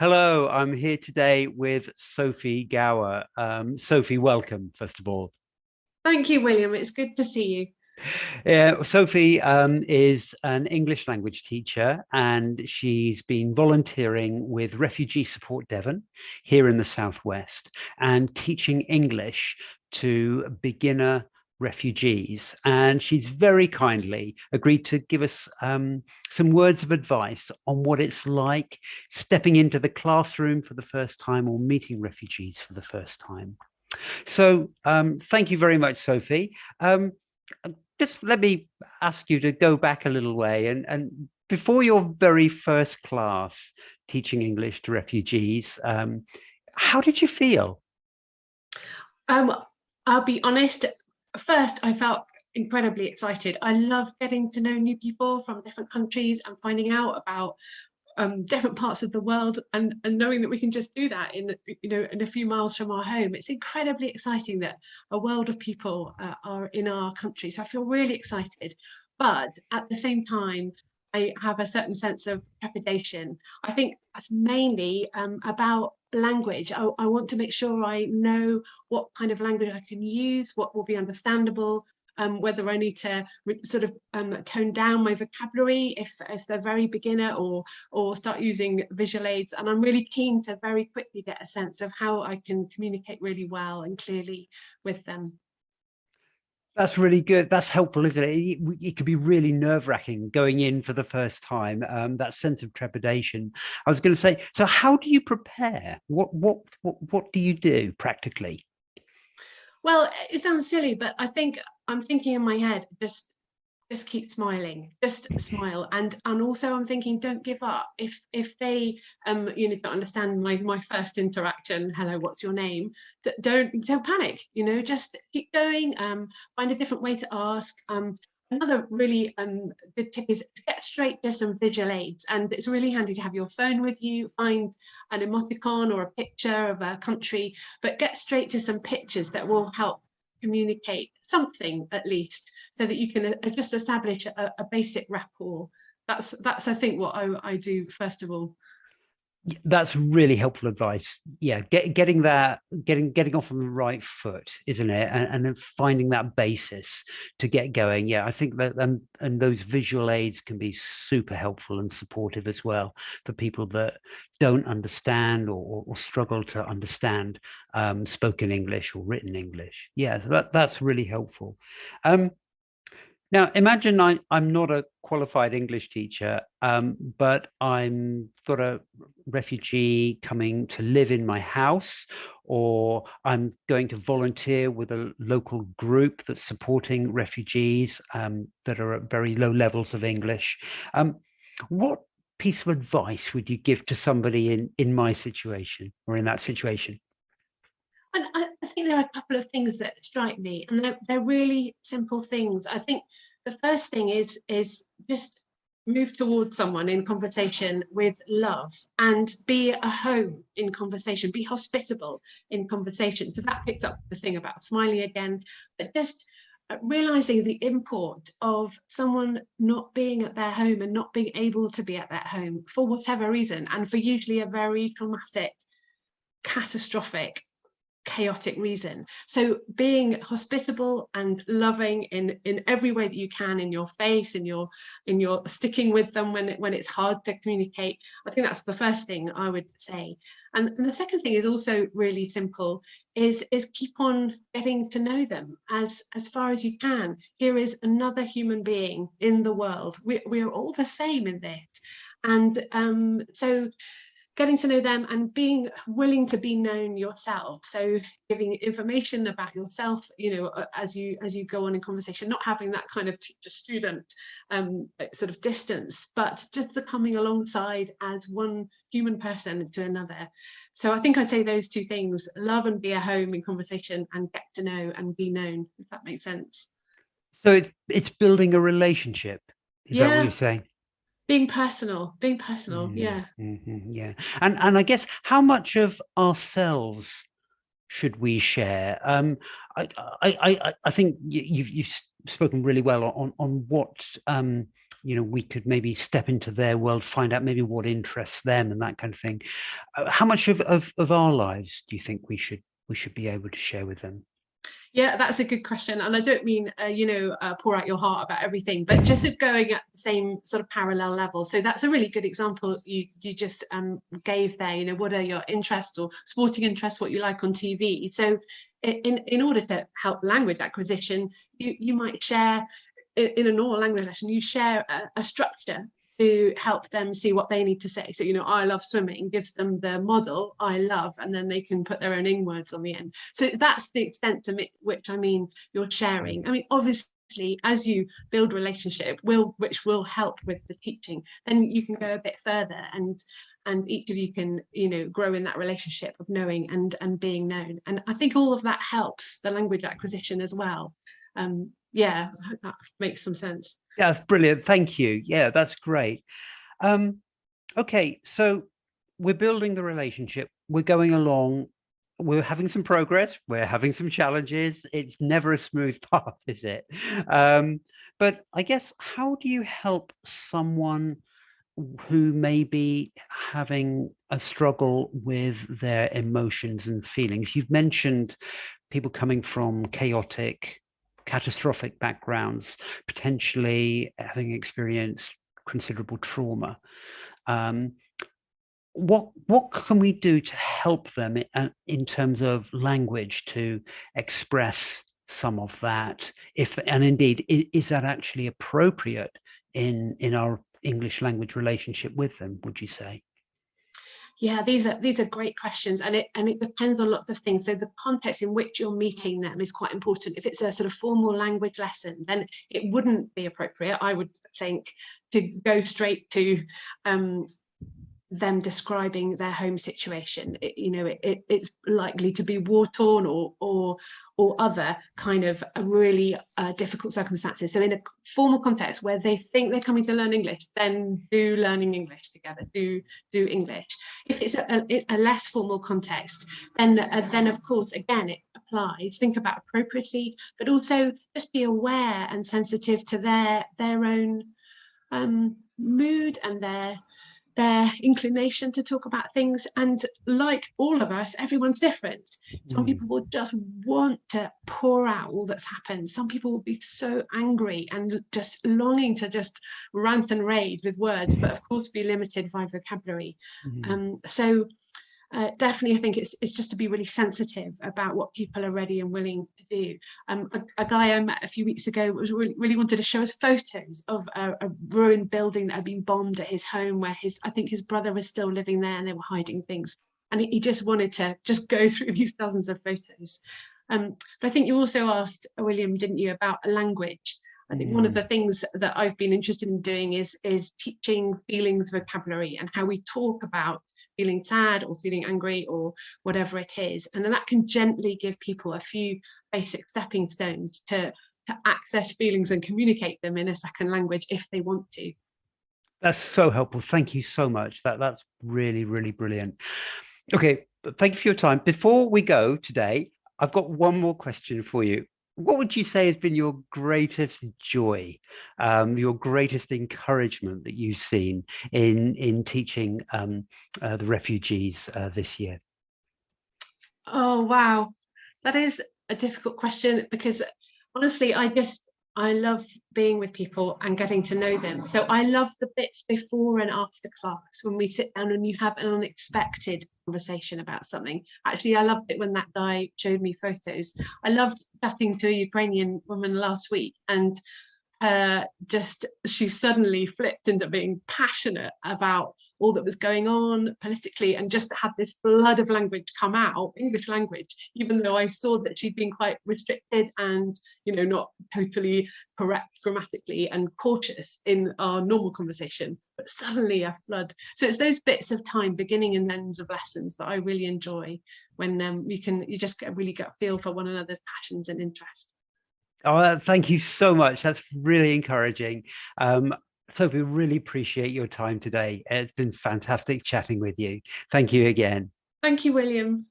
Hello, I'm here today with Sophie Gower. Sophie, welcome, first of all. Thank you, William. It's good to see you. Sophie is an English language teacher and she's been volunteering with Refugee Support Devon here in the Southwest and teaching English to beginner refugees. And she's very kindly agreed to give us some words of advice on what it's like stepping into the classroom for the first time or meeting refugees for the first time. So thank you very much, Sophie. Just let me ask you to go back a little way and before your very first class teaching English to refugees, how did you feel? Um, I'll be honest. First, I felt incredibly excited. I love getting to know new people from different countries and finding out about different parts of the world and knowing that we can just do that in a few miles from our home. It's incredibly exciting that a world of people are in our country. So I feel really excited. But at the same time, I have a certain sense of trepidation. I think that's mainly about language. I want to make sure I know what kind of language I can use, what will be understandable, whether I need to sort of tone down my vocabulary if they're very beginner or start using visual aids. And I'm really keen to very quickly get a sense of how I can communicate really well and clearly with them. That's really good. That's helpful, isn't it? It could be really nerve-wracking going in for the first time. That sense of trepidation. I was going to say, so how do you prepare? What do you do practically? Well, it sounds silly, but I think I'm thinking in my head, just keep smiling, just smile. And also I'm thinking, don't give up. If they don't understand my first interaction, hello, what's your name? Don't panic, just keep going, find a different way to ask. Another really good tip is to get straight to some visual aids, and it's really handy to have your phone with you, find an emoticon or a picture of a country, but get straight to some pictures that will help communicate something at least, so that you can just establish a basic rapport. That's I think what I do first of all. That's really helpful advice. Yeah, getting off on the right foot, isn't it? And then finding that basis to get going. Yeah, I think that and those visual aids can be super helpful and supportive as well for people that don't understand or struggle to understand spoken English or written English. Yeah, so that's really helpful. Um, Now, imagine I'm not a qualified English teacher, but I'm got a refugee coming to live in my house, or I'm going to volunteer with a local group that's supporting refugees that are at very low levels of English. What piece of advice would you give to somebody in my situation or in that situation? And I think there are a couple of things that strike me, and they're really simple things. I think the first thing is just move towards someone in conversation with love and be a home in conversation, be hospitable in conversation. So that picks up the thing about smiling again, but just realizing the import of someone not being at their home and not being able to be at that home for whatever reason, and for usually a very traumatic, catastrophic, chaotic reason. So being hospitable and loving in every way that you can, in your face, in your sticking with them when it's hard to communicate. I think that's the first thing I would say. And the second thing is also really simple, is keep on getting to know them as far as you can. Here is another human being in the world. We are all the same in this. And so getting to know them and being willing to be known yourself, so giving information about yourself, as you go on in conversation, not having that kind of teacher student sort of distance, but just the coming alongside as one human person to another. So I think I'd say those two things: love and be a home in conversation, and get to know and be known, if that makes sense. So it's building a relationship. Is that what you're Yeah, saying? being personal, Mm, yeah. yeah, and I guess how much of ourselves should we share? I think you've spoken really well on what we could maybe step into their world, find out maybe what interests them and that kind of thing. How much of our lives do you think we should be able to share with them? Yeah, that's a good question. And I don't mean, pour out your heart about everything, but just of going at the same sort of parallel level. So that's a really good example you just gave there. What are your interests or sporting interests, what you like on TV. So in order to help language acquisition, you might share in a normal language lesson, you share a structure to help them see what they need to say. So, I love swimming gives them the model I love, and then they can put their own ing words on the end. So that's the extent to which you're sharing. I mean, obviously, as you build relationship, which will help with the teaching, then you can go a bit further, and each of you can grow in that relationship of knowing and being known. And I think all of that helps the language acquisition as well. Yeah, I hope that makes some sense. Yeah, that's brilliant. Thank you. Yeah, that's great. Um, okay, so we're building the relationship. We're going along. We're having some progress. We're having some challenges. It's never a smooth path, is it? But I guess, how do you help someone who may be having a struggle with their emotions and feelings? You've mentioned people coming from chaotic, catastrophic backgrounds, potentially having experienced considerable trauma. Um, what can we do to help them in terms of language to express some of that? And indeed, is that actually appropriate in our English language relationship with them, would you say? Yeah, these are great questions, and it depends on lots of things. So the context in which you're meeting them is quite important. If it's a sort of formal language lesson, then it wouldn't be appropriate, I would think, to go straight to them describing their home situation. It's likely to be war torn or other kind of really difficult circumstances. So in a formal context where they think they're coming to learn English, then do learning English together, do English. If it's a less formal context, then of course, again, it applies. Think about appropriacy, but also just be aware and sensitive to their own mood and their inclination to talk about things. And like all of us, everyone's different. Some people will just want to pour out all that's happened. Some people will be so angry and just longing to just rant and rave with words, but of course be limited by vocabulary. So definitely, I think it's just to be really sensitive about what people are ready and willing to do. A guy I met a few weeks ago was really wanted to show us photos of a ruined building that had been bombed at his home, where I think his brother was still living there, and they were hiding things. And he just wanted to just go through these dozens of photos. But I think you also asked, William, didn't you, about a language? I think one of the things that I've been interested in doing is teaching feelings vocabulary and how we talk about feeling sad or feeling angry or whatever it is. And then that can gently give people a few basic stepping stones to access feelings and communicate them in a second language if they want to. That's so helpful. Thank you so much. That's really, really brilliant. Okay, thank you for your time. Before we go today, I've got one more question for you. What would you say has been your greatest joy, your greatest encouragement that you've seen in teaching the refugees this year? Oh, wow. That is a difficult question, because honestly, I love being with people and getting to know them. So I love the bits before and after class when we sit down and you have an unexpected conversation about something. Actually, I loved it when that guy showed me photos. I loved chatting to a Ukrainian woman last week, and just she suddenly flipped into being passionate about all that was going on politically, and just had this flood of language come out, English language, even though I saw that she'd been quite restricted and not totally correct grammatically and cautious in our normal conversation, but suddenly a flood. So it's those bits of time, beginning and ends of lessons, that I really enjoy, when you just really get a feel for one another's passions and interests. Oh, thank you so much. That's really encouraging. Sophie, really appreciate your time today. It's been fantastic chatting with you. Thank you again. Thank you, William.